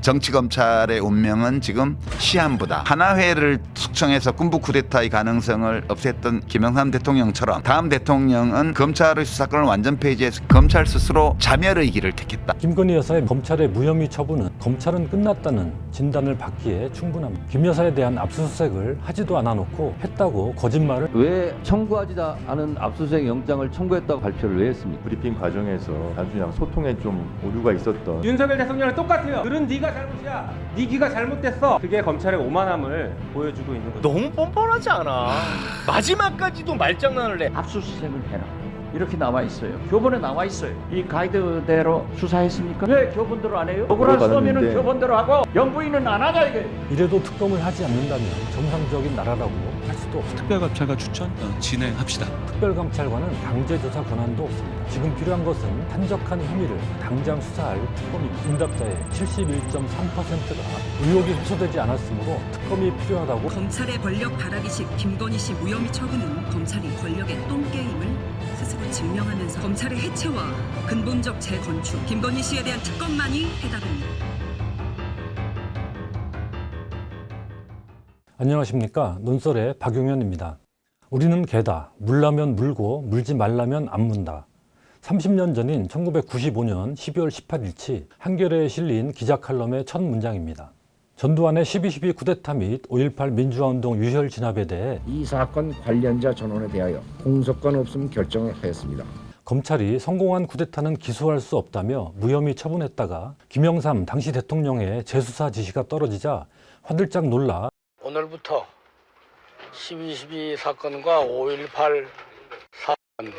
정치검찰의 운명은 지금 시한부다. 하나회를 숙청해서 군부 쿠데타의 가능성을 없앴던 김영삼 대통령처럼 다음 대통령은 검찰의 수사권을 완전 폐지해서 검찰 스스로 자멸의 길을 택했다. 김건희 여사의 검찰의 무혐의 처분은 검찰은 끝났다는 진단을 받기에 충분합니다. 김 여사에 대한 압수수색을 하지도 않아 놓고 했다고 거짓말을 왜 청구하지 않은 압수수색 영장을 청구했다고 발표를 왜 했습니까? 브리핑 과정에서 단순히 소통에 좀 오류가 있었던 윤석열 대통령은 똑같아요. 들은 네가 잘못이야. 네 귀가 잘못됐어. 그게 검찰의 오만함을 보여주고 있는 거죠. 너무 뻔뻔하지 않아. 마지막까지도 말장난을 해. 압수수색을 해라. 이렇게 나와 있어요. 교본에 나와 있어요. 이 가이드대로 수사했습니까? 왜 교본대로 안 해요? 억울했으면 교본대로 하고 영부인은 안 하자 이게. 이래도 특검을 하지 않는다면 정상적인 나라라고 할 수도 없습니다. 특별감찰과 추천 진행합시다. 특별감찰관은 강제조사 권한도 없습니다. 지금 필요한 것은 한적한 혐의를 당장 수사할 특검입니다. 응답자의 71.3%가 의혹이 해소되지 않았으므로 특검이 필요하다고. 검찰의 권력 바라기식 김건희 씨 무혐의 처분은 검찰이 권력의 똥게임을 스스로 증명하면서 검찰의 해체와 근본적 재건축, 김건희 씨에 대한 특검만이 해답입니다. 안녕하십니까. 논설의 박용현입니다. 우리는 개다. 물라면 물고 물지 말라면 안 문다. 30년 전인 1995년 12월 18일치 한겨레에 실린 기자칼럼의 첫 문장입니다. 전두환의 12.12 쿠데타 및 5.18 민주화운동 유혈 진압에 대해 이 사건 관련자 전원에 대하여 공소권 없음 결정을 하였습니다. 검찰이 성공한 쿠데타는 기소할 수 없다며 무혐의 처분했다가 김영삼 당시 대통령의 재수사 지시가 떨어지자 화들짝 놀라 오늘부터 12.12 사건과 5.18 사건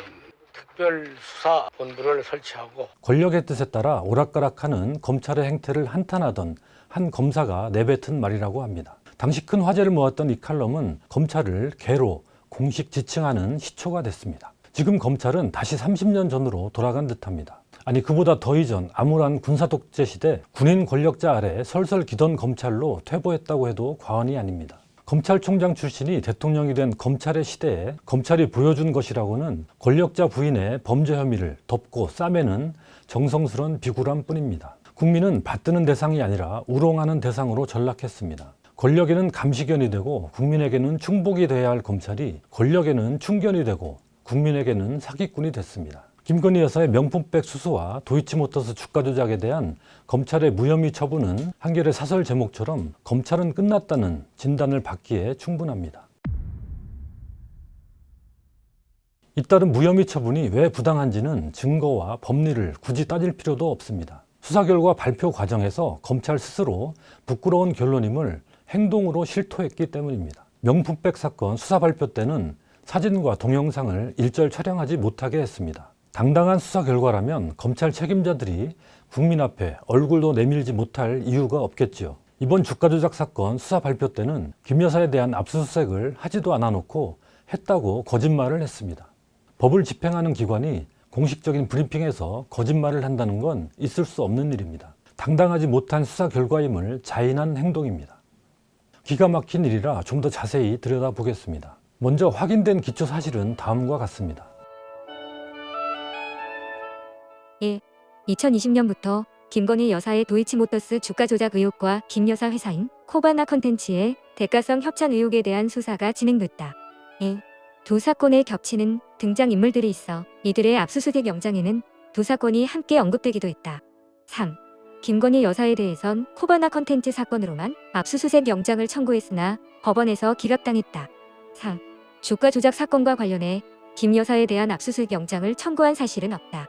특별수사본부를 설치하고 권력의 뜻에 따라 오락가락하는 검찰의 행태를 한탄하던 한 검사가 내뱉은 말이라고 합니다. 당시 큰 화제를 모았던 이 칼럼은 검찰을 개로 공식 지칭하는 시초가 됐습니다. 지금 검찰은 다시 30년 전으로 돌아간 듯합니다. 아니 그보다 더 이전 암울한 군사독재 시대 군인 권력자 아래 설설 기던 검찰로 퇴보했다고 해도 과언이 아닙니다. 검찰총장 출신이 대통령이 된 검찰의 시대에 검찰이 보여준 것이라고는 권력자 부인의 범죄 혐의를 덮고 싸매는 정성스런 비굴함 뿐입니다. 국민은 받드는 대상이 아니라 우롱하는 대상으로 전락했습니다. 권력에는 감시견이 되고 국민에게는 충복이 돼야 할 검찰이 권력에는 충견이 되고 국민에게는 사기꾼이 됐습니다. 김건희 여사의 명품백 수수와 도이치모터스 주가 조작에 대한 검찰의 무혐의 처분은 한겨레 사설 제목처럼 검찰은 끝났다는 진단을 받기에 충분합니다. 잇따른 무혐의 처분이 왜 부당한지는 증거와 법리를 굳이 따질 필요도 없습니다. 수사 결과 발표 과정에서 검찰 스스로 부끄러운 결론임을 행동으로 실토했기 때문입니다. 명품백 사건 수사 발표 때는 사진과 동영상을 일절 촬영하지 못하게 했습니다. 당당한 수사 결과라면 검찰 책임자들이 국민 앞에 얼굴도 내밀지 못할 이유가 없겠지요. 이번 주가 조작 사건 수사 발표 때는 김 여사에 대한 압수수색을 하지도 않아 놓고 했다고 거짓말을 했습니다. 법을 집행하는 기관이 공식적인 브리핑에서 거짓말을 한다는 건 있을 수 없는 일입니다. 당당하지 못한 수사 결과임을 자인한 행동입니다. 기가 막힌 일이라 좀 더 자세히 들여다보겠습니다. 먼저 확인된 기초 사실은 다음과 같습니다. 1. 2020년부터 김건희 여사의 도이치모터스 주가 조작 의혹과 김 여사 회사인 코바나 컨텐츠의 대가성 협찬 의혹에 대한 수사가 진행됐다. 2. 두 사건에 겹치는 등장인물들이 있어 이들의 압수수색 영장에는 두 사건이 함께 언급되기도 했다. 3. 김건희 여사에 대해선 코바나 컨텐츠 사건으로만 압수수색 영장을 청구했으나 법원에서 기각당했다. 4. 주가 조작 사건과 관련해 김 여사에 대한 압수수색 영장을 청구한 사실은 없다.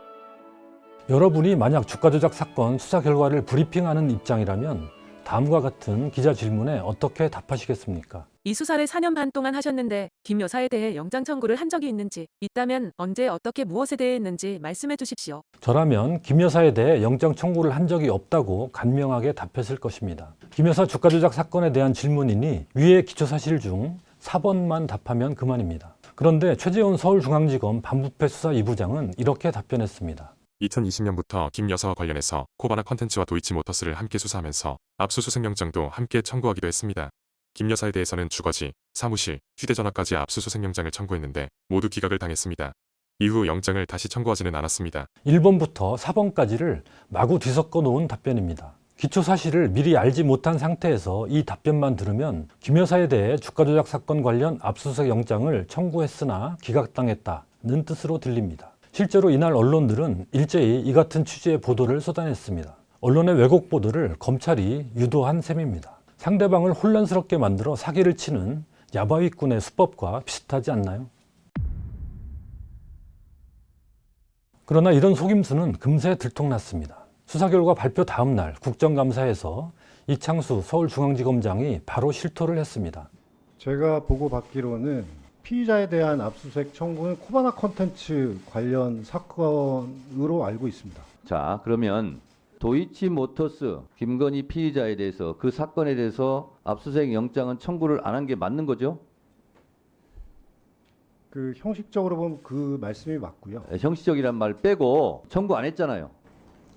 여러분이 만약 주가 조작 사건 수사 결과를 브리핑하는 입장이라면 다음과 같은 기자 질문에 어떻게 답하시겠습니까? 이 수사를 4년 반 동안 하셨는데 김 여사에 대해 영장 청구를 한 적이 있는지, 있다면 언제 어떻게 무엇에 대해 했는지 말씀해 주십시오. 저라면 김 여사에 대해 영장 청구를 한 적이 없다고 간명하게 답했을 것입니다. 김 여사 주가 조작 사건에 대한 질문이니 위의 기초사실 중 4번만 답하면 그만입니다. 그런데 최재훈 서울중앙지검 반부패 수사 2부장은 이렇게 답변했습니다. 2020년부터 김 여사와 관련해서 코바나 컨텐츠와 도이치모터스를 함께 수사하면서 압수수색 영장도 함께 청구하기도 했습니다. 김 여사에 대해서는 주거지, 사무실, 휴대전화까지 압수수색 영장을 청구했는데 모두 기각을 당했습니다. 이후 영장을 다시 청구하지는 않았습니다. 1번부터 4번까지를 마구 뒤섞어 놓은 답변입니다. 기초 사실을 미리 알지 못한 상태에서 이 답변만 들으면 김 여사에 대해 주가 조작 사건 관련 압수수색 영장을 청구했으나 기각당했다는 뜻으로 들립니다. 실제로 이날 언론들은 일제히 이 같은 취지의 보도를 쏟아냈습니다. 언론의 왜곡 보도를 검찰이 유도한 셈입니다. 상대방을 혼란스럽게 만들어 사기를 치는 야바위꾼의 수법과 비슷하지 않나요? 그러나 이런 속임수는 금세 들통났습니다. 수사 결과 발표 다음 날 국정감사에서 이창수 서울중앙지검장이 바로 실토를 했습니다. 제가 보고받기로는 피의자에 대한 압수수색 청구는 코바나 콘텐츠 관련 사건으로 알고 있습니다. 자, 그러면 도이치모터스 김건희 피의자에 대해서 그 사건에 대해서 압수수색 영장은 청구를 안 한 게 맞는 거죠? 그 형식적으로 보면 그 말씀이 맞고요. 형식적이란 말 빼고 청구 안 했잖아요.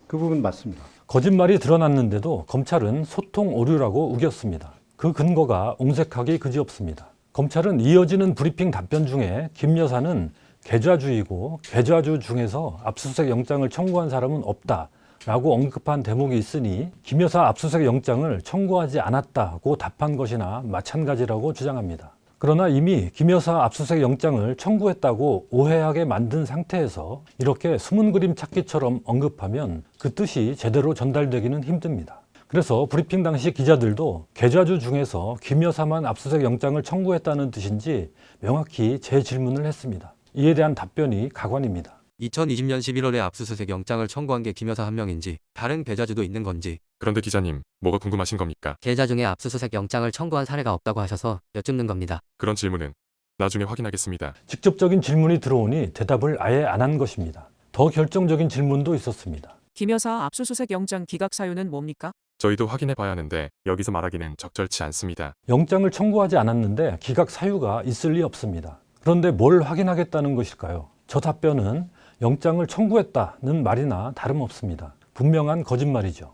그 부분 맞습니다. 거짓말이 드러났는데도 검찰은 소통 오류라고 우겼습니다. 그 근거가 옹색하기 그지없습니다. 검찰은 이어지는 브리핑 답변 중에 김 여사는 계좌주이고 계좌주 중에서 압수수색 영장을 청구한 사람은 없다 라고 언급한 대목이 있으니 김 여사 압수수색 영장을 청구하지 않았다고 답한 것이나 마찬가지라고 주장합니다. 그러나 이미 김 여사 압수수색 영장을 청구했다고 오해하게 만든 상태에서 이렇게 숨은 그림 찾기처럼 언급하면 그 뜻이 제대로 전달되기는 힘듭니다. 그래서 브리핑 당시 기자들도 계좌주 중에서 김 여사만 압수수색 영장을 청구했다는 뜻인지 명확히 재질문을 했습니다. 이에 대한 답변이 가관입니다. 2020년 11월에 압수수색 영장을 청구한 게 김 여사 한 명인지 다른 계좌주도 있는 건지. 그런데 기자님, 뭐가 궁금하신 겁니까? 계좌 중에 압수수색 영장을 청구한 사례가 없다고 하셔서 여쭙는 겁니다. 그런 질문은 나중에 확인하겠습니다. 직접적인 질문이 들어오니 대답을 아예 안 한 것입니다. 더 결정적인 질문도 있었습니다. 김 여사 압수수색 영장 기각 사유는 뭡니까? 저희도 확인해 봐야 하는데 여기서 말하기는 적절치 않습니다. 영장을 청구하지 않았는데 기각 사유가 있을 리 없습니다. 그런데 뭘 확인하겠다는 것일까요? 저 답변은 영장을 청구했다는 말이나 다름없습니다. 분명한 거짓말이죠.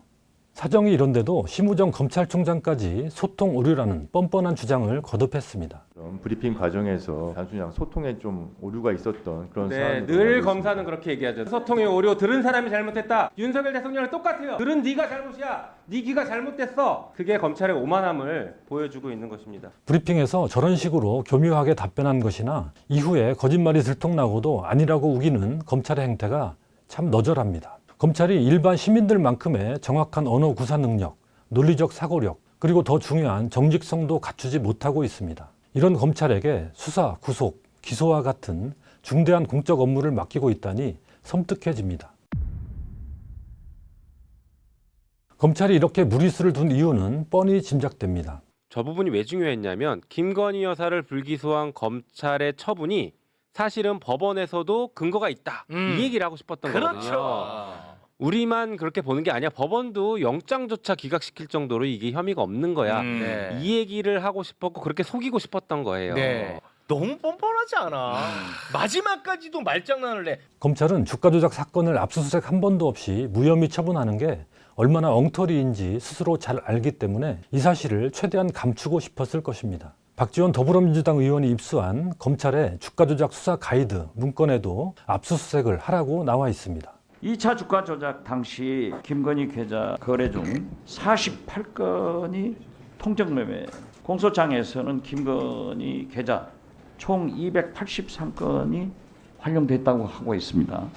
사정이 이런데도 심우정 검찰총장까지 소통 오류라는 뻔뻔한 주장을 거듭했습니다. 그럼 브리핑 과정에서 단순히 소통에 좀 오류가 있었던 그런 네, 사안으로 늘 알고 검사는 그렇게 얘기하죠. 소통의 오류, 들은 사람이 잘못했다. 윤석열 대통령은 똑같아요. 들은 네가 잘못이야. 네 귀가 잘못됐어. 그게 검찰의 오만함을 보여주고 있는 것입니다. 브리핑에서 저런 식으로 교묘하게 답변한 것이나 이후에 거짓말이 들통나고도 아니라고 우기는 검찰의 행태가 참 너절합니다. 검찰이 일반 시민들만큼의 정확한 언어 구사 능력, 논리적 사고력, 그리고 더 중요한 정직성도 갖추지 못하고 있습니다. 이런 검찰에게 수사, 구속, 기소와 같은 중대한 공적 업무를 맡기고 있다니 섬뜩해집니다. 검찰이 이렇게 무리수를 둔 이유는 뻔히 짐작됩니다. 저 부분이 왜 중요했냐면 김건희 여사를 불기소한 검찰의 처분이 사실은 법원에서도 근거가 있다. 이 얘기를 하고 싶었던 거거든요. 우리만 그렇게 보는 게 아니야. 법원도 영장조차 기각시킬 정도로 이게 혐의가 없는 거야. 이 얘기를 하고 싶었고 그렇게 속이고 싶었던 거예요. 네. 너무 뻔뻔하지 않아. 마지막까지도 말장난을 해. 검찰은 주가 조작 사건을 압수수색 한 번도 없이 무혐의 처분하는 게 얼마나 엉터리인지 스스로 잘 알기 때문에 이 사실을 최대한 감추고 싶었을 것입니다. 박지원 더불어민주당 의원이 입수한 검찰의 주가 조작 수사 가이드 문건에도 압수수색을 하라고 나와 있습니다. 2차 주가 조작 당시 김건희 계좌 거래 중 48건이 통정 매매, 공소장에서는 김건희 계좌 총 283건이 활용됐다고 하고 있습니다.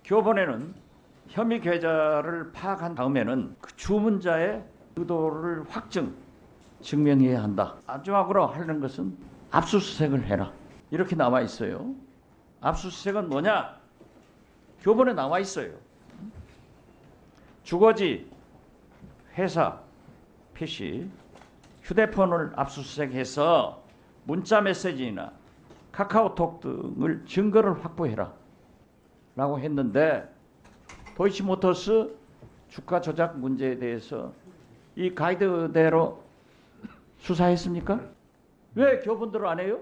교본에는 혐의 계좌를 파악한 다음에는 그 주문자의 의도를 증명해야 한다. 마지막으로 하려는 것은 압수수색을 해라. 이렇게 나와 있어요. 압수수색은 뭐냐? 교본에 나와 있어요. 주거지, 회사, PC, 휴대폰을 압수수색해서 문자 메시지나 카카오톡 등을 증거를 확보해라 라고 했는데 도이치모터스 주가 조작 문제에 대해서 이 가이드대로 수사했습니까? 왜 교본대로 안 해요?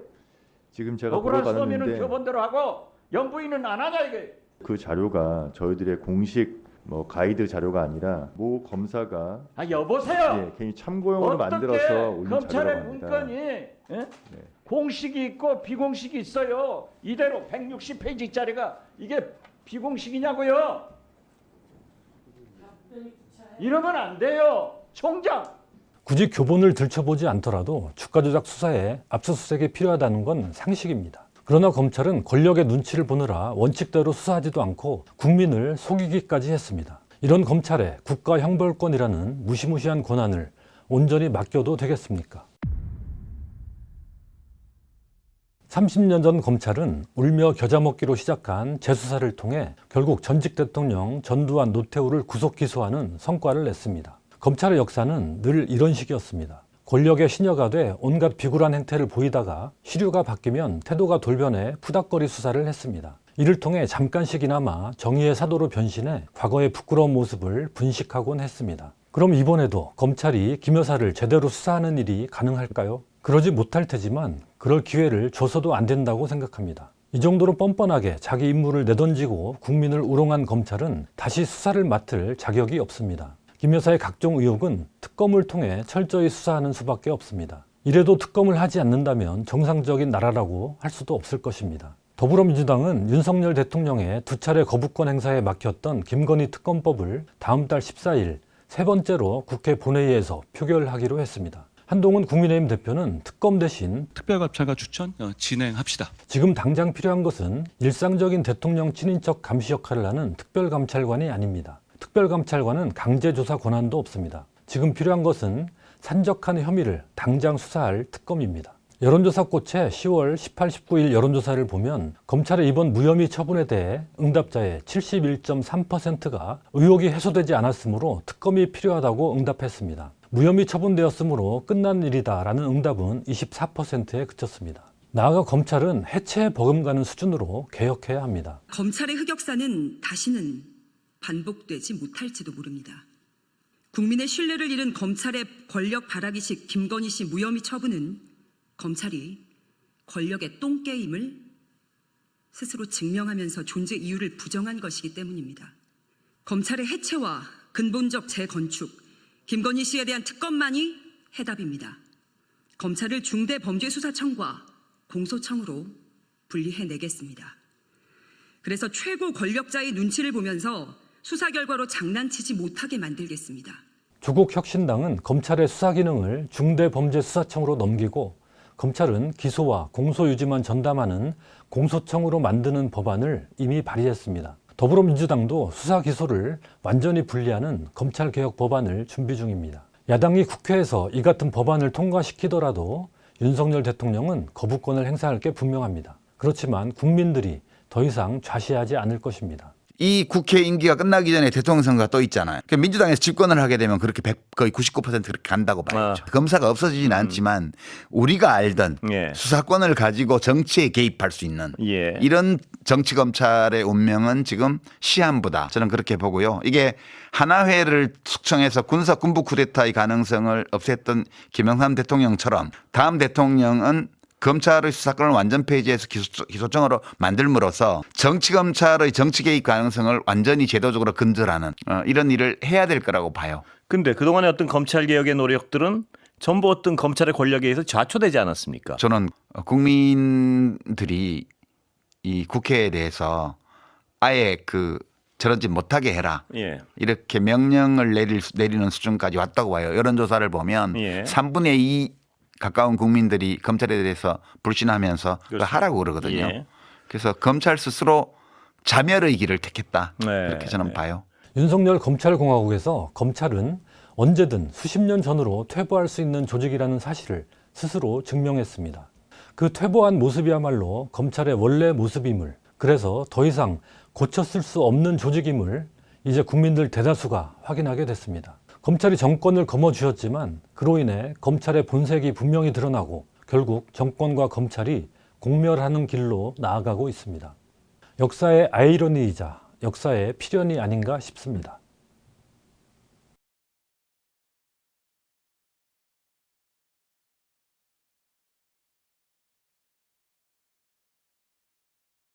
지금 제가 억울한 보러가는데 서면은 교본대로 하고 영부인은 안 하냐 이게. 그 자료가 저희들의 공식 가이드 자료가 아니라 모 검사가 여보세요. 괜히 참고용으로 만들어서 올린 검찰의 자료라고 합니다. 문건이 공식이 있고 비공식이 있어요. 이대로 160페이지짜리가 이게 비공식이냐고요? 이러면 안 돼요. 총장. 굳이 교본을 들춰보지 않더라도 주가 조작 수사에 압수수색이 필요하다는 건 상식입니다. 그러나 검찰은 권력의 눈치를 보느라 원칙대로 수사하지도 않고 국민을 속이기까지 했습니다. 이런 검찰에 국가형벌권이라는 무시무시한 권한을 온전히 맡겨도 되겠습니까? 30년 전 검찰은 울며 겨자 먹기로 시작한 재수사를 통해 결국 전직 대통령 전두환, 노태우를 구속 기소하는 성과를 냈습니다. 검찰의 역사는 늘 이런 식이었습니다. 권력의 신여가 돼 온갖 비굴한 행태를 보이다가 시류가 바뀌면 태도가 돌변해 푸닥거리 수사를 했습니다. 이를 통해 잠깐씩이나마 정의의 사도로 변신해 과거의 부끄러운 모습을 분식하곤 했습니다. 그럼 이번에도 검찰이 김 여사를 제대로 수사하는 일이 가능할까요? 그러지 못할 테지만 그럴 기회를 줘서도 안 된다고 생각합니다. 이 정도로 뻔뻔하게 자기 임무를 내던지고 국민을 우롱한 검찰은 다시 수사를 맡을 자격이 없습니다. 김 여사의 각종 의혹은 특검을 통해 철저히 수사하는 수밖에 없습니다. 이래도 특검을 하지 않는다면 정상적인 나라라고 할 수도 없을 것입니다. 더불어민주당은 윤석열 대통령의 두 차례 거부권 행사에 막혔던 김건희 특검법을 다음 달 14일 세 번째로 국회 본회의에서 표결하기로 했습니다. 한동훈 국민의힘 대표는 특검 대신 특별감찰관 추천 진행합시다. 지금 당장 필요한 것은 일상적인 대통령 친인척 감시 역할을 하는 특별감찰관이 아닙니다. 특별감찰관은 강제조사 권한도 없습니다. 지금 필요한 것은 산적한 혐의를 당장 수사할 특검입니다. 여론조사 꽃의 10월 18, 19일 여론조사를 보면 검찰의 이번 무혐의 처분에 대해 응답자의 71.3%가 의혹이 해소되지 않았으므로 특검이 필요하다고 응답했습니다. 무혐의 처분되었으므로 끝난 일이다라는 응답은 24%에 그쳤습니다. 나아가 검찰은 해체에 버금가는 수준으로 개혁해야 합니다. 검찰의 흑역사는 다시는 반복되지 못할지도 모릅니다. 국민의 신뢰를 잃은 검찰의 권력 바라기식 김건희 씨 무혐의 처분은 검찰이 권력의 똥게임을 스스로 증명하면서 존재 이유를 부정한 것이기 때문입니다. 검찰의 해체와 근본적 재건축, 김건희 씨에 대한 특검만이 해답입니다. 검찰을 중대범죄수사청과 공소청으로 분리해내겠습니다. 그래서 최고 권력자의 눈치를 보면서 수사 결과로 장난치지 못하게 만들겠습니다. 조국혁신당은 검찰의 수사 기능을 중대범죄수사청으로 넘기고 검찰은 기소와 공소 유지만 전담하는 공소청으로 만드는 법안을 이미 발의했습니다. 더불어민주당도 수사 기소를 완전히 분리하는 검찰개혁 법안을 준비 중입니다. 야당이 국회에서 이 같은 법안을 통과시키더라도 윤석열 대통령은 거부권을 행사할 게 분명합니다. 그렇지만 국민들이 더 이상 좌시하지 않을 것입니다. 이 국회 임기가 끝나기 전에 대통령 선거가 또 있잖아요. 그러니까 민주당에서 집권을 하게 되면 그렇게 거의 99% 그렇게 간다고 봐야죠. 검사가 없어지진 않지만 우리가 알던 수사권을 가지고 정치에 개입할 수 있는 이런 정치 검찰의 운명은 지금 시한부다. 저는 그렇게 보고요. 이게 하나회를 숙청해서 군부 쿠데타의 가능성을 없앴던 김영삼 대통령처럼 다음 대통령은 검찰의 수사권을 완전 폐지해서 기소청으로 만들므로써 정치검찰의 정치 개입 가능성을 완전히 제도적으로 근절하는 이런 일을 해야 될 거라고 봐요. 근데 그동안의 어떤 검찰개혁의 노력들은 전부 어떤 검찰의 권력에 의해서 좌초되지 않았습니까? 저는 국민들이 이 국회에 대해서 아예 저런 짓 못하게 해라. 이렇게 명령을 내리는 수준까지 왔다고 봐요. 여론조사를 보면 3분의 2 가까운 국민들이 검찰에 대해서 불신하면서 하라고 그러거든요. 그래서 검찰 스스로 자멸의 길을 택했다. 이렇게 저는 봐요. 윤석열 검찰공화국에서 검찰은 언제든 수십 년 전으로 퇴보할 수 있는 조직이라는 사실을 스스로 증명했습니다. 그 퇴보한 모습이야말로 검찰의 원래 모습임을, 그래서 더 이상 고쳤을 수 없는 조직임을 이제 국민들 대다수가 확인하게 됐습니다. 검찰이 정권을 거머쥐었지만 그로 인해 검찰의 본색이 분명히 드러나고 결국 정권과 검찰이 공멸하는 길로 나아가고 있습니다. 역사의 아이러니이자 역사의 필연이 아닌가 싶습니다.